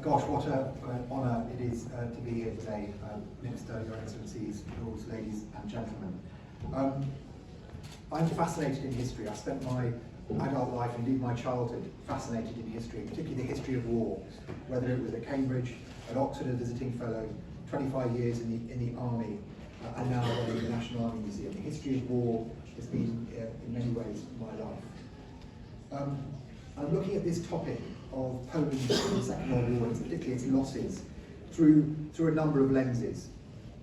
Gosh, what an honour it is to be here today, Minister, Your Excellencies, Lords, Ladies and Gentlemen. I'm fascinated in history. I spent my adult life, indeed my childhood, fascinated in history, particularly the history of war, whether it was at Cambridge, at Oxford as a visiting fellow, 25 years in the army, and now in the National Army Museum. The history of war has been, in many ways, my life. I'm looking at this topic of Poland in the Second World War, and particularly its losses, through a number of lenses.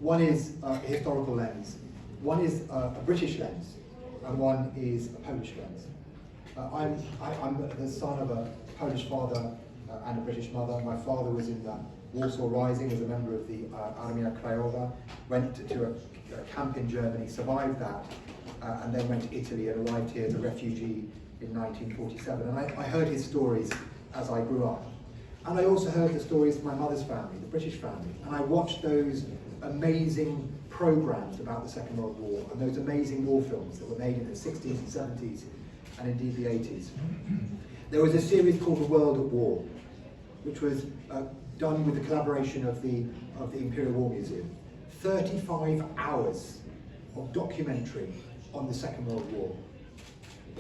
One is a historical lens, one is a British lens, and one is a Polish lens. I'm the son of a Polish father and a British mother. My father was in the Warsaw Rising as a member of the Armia Krajowa, went to a camp in Germany, survived that, and then went to Italy and arrived here as a refugee in 1947. And I heard his stories as I grew up. And I also heard the stories of my mother's family, the British family, and I watched those amazing programs about the Second World War and those amazing war films that were made in the 60s and 70s and indeed the 80s. There was a series called The World at War, which was done with the collaboration of the Imperial War Museum. 35 hours of documentary on the Second World War.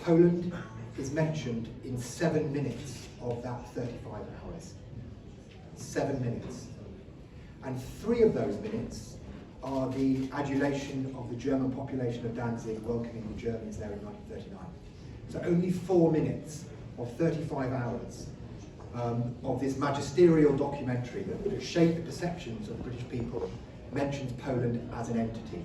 Poland is mentioned in 7 minutes of that 35 hours. 7 minutes. And 3 of those minutes are the adulation of the German population of Danzig welcoming the Germans there in 1939. So only 4 minutes of 35 hours of this magisterial documentary that shaped the perceptions of the British people mentions Poland as an entity.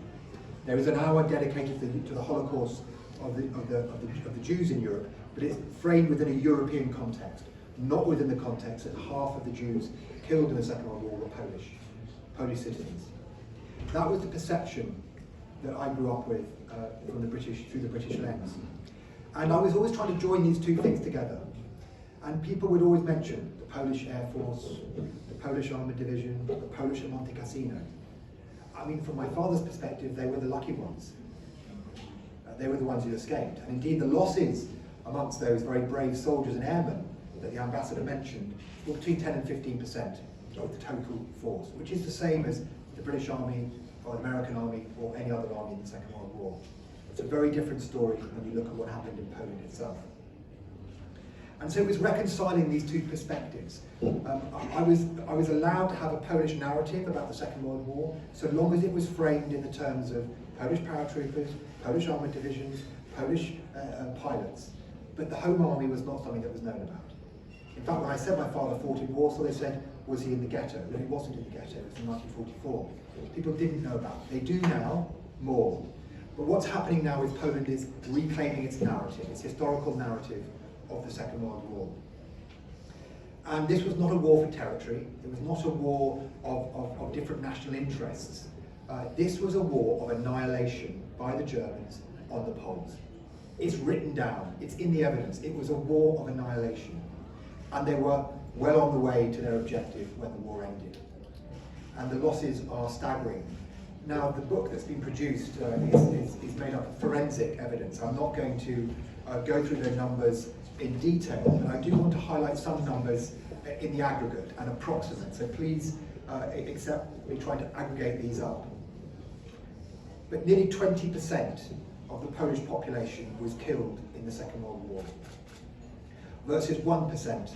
There is an hour dedicated to the Holocaust of the Jews in Europe, but it's framed within a European context, not within the context that half of the Jews killed in the Second World War were Polish citizens. That was the perception that I grew up with through the British lens. And I was always trying to join these two things together. And people would always mention the Polish Air Force, the Polish Armoured Division, the Polish at Monte Cassino. I mean, from my father's perspective, they were the lucky ones. They were the ones who escaped. And indeed, the losses amongst those very brave soldiers and airmen that the ambassador mentioned were between 10 and 15% of the total force, which is the same as the British Army or the American Army or any other army in the Second World War. It's a very different story when you look at what happened in Poland itself. And so it was reconciling these two perspectives. I was allowed to have a Polish narrative about the Second World War, so long as it was framed in the terms of Polish paratroopers, Polish armoured divisions, Polish pilots. But the Home Army was not something that was known about. In fact, when I said my father fought in Warsaw, they said, was he in the ghetto? No, he wasn't in the ghetto, it was in 1944. People didn't know about it. They do now, more. But what's happening now with Poland is reclaiming its narrative, its historical narrative of the Second World War. And this was not a war for territory, it was not a war of different national interests. This was a war of annihilation by the Germans on the Poles. It's written down, it's in the evidence, it was a war of annihilation. And they were well on the way to their objective when the war ended. And the losses are staggering. Now, the book that's been produced is made up of forensic evidence. I'm not going to go through the numbers in detail, but I do want to highlight some numbers in the aggregate and approximate. So please accept me trying to aggregate these up. But nearly 20% of the Polish population was killed in the Second World War, versus 1%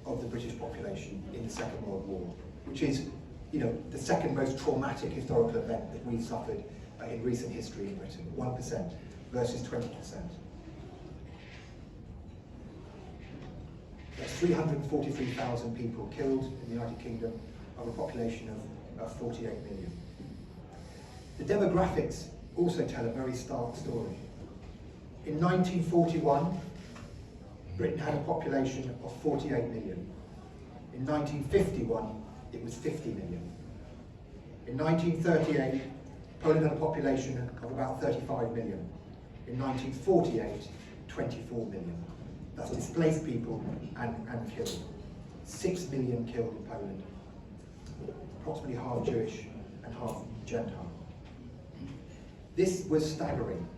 of the British population in the Second World War, which is, you know, the second most traumatic historical event that we've suffered in recent history in Britain. 1% versus 20%. That's 343,000 people killed in the United Kingdom of a population of 48 million. The demographics also tell a very stark story. In 1941, Britain had a population of 48 million. In 1951, it was 50 million. In 1938, Poland had a population of about 35 million. In 1948, 24 million. That's displaced people and killed. 6 million killed in Poland. Approximately half Jewish and half Gentile. This was staggering.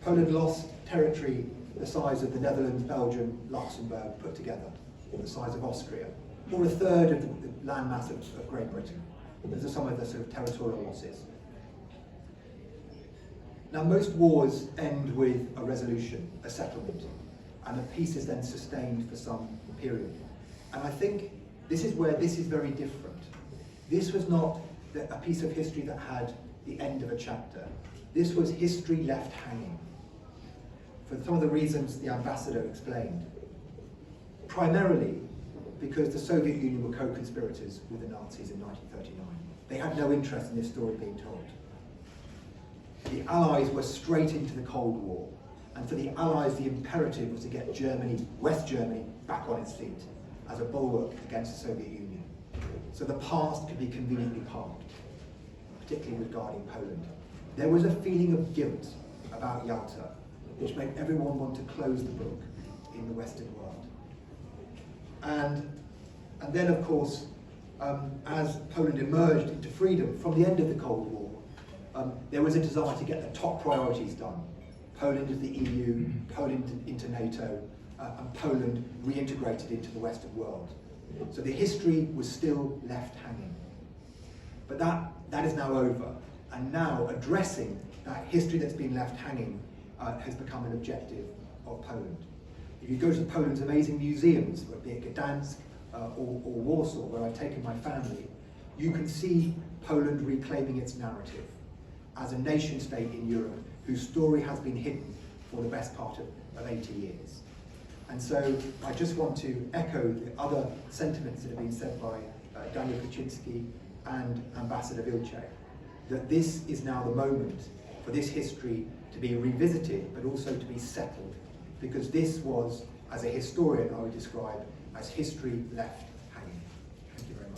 Poland lost territory the size of the Netherlands, Belgium, Luxembourg put together, or the size of Austria. or a third of the landmass of Great Britain. Those are some of the sort of territorial losses. Now, most wars end with a resolution, a settlement, and a peace is then sustained for some period. And I think this is where this is very different. This was not a piece of history that had the end of a chapter. This was history left hanging, for some of the reasons the ambassador explained. Primarily because the Soviet Union were co-conspirators with the Nazis in 1939. They had no interest in this story being told. The Allies were straight into the Cold War, and for the Allies the imperative was to get Germany, West Germany, back on its feet as a bulwark against the Soviet Union. So the past could be conveniently parked, particularly regarding Poland. There was a feeling of guilt about Yalta, which made everyone want to close the book in the Western world. And then, of course, as Poland emerged into freedom from the end of the Cold War, there was a desire to get the top priorities done. Poland into the EU, Poland into NATO, and Poland reintegrated into the Western world. So the history was still left hanging. But that is now over, and now addressing that history that's been left hanging has become an objective of Poland. If you go to Poland's amazing museums, be it Gdansk or Warsaw, where I've taken my family, you can see Poland reclaiming its narrative as a nation state in Europe whose story has been hidden for the best part of 80 years. And so I just want to echo the other sentiments that have been said by Daniel Kaczynski and Ambassador Vilcek, that this is now the moment for this history to be revisited, but also to be settled, because this was, as a historian, I would describe as history left hanging. Thank you very much.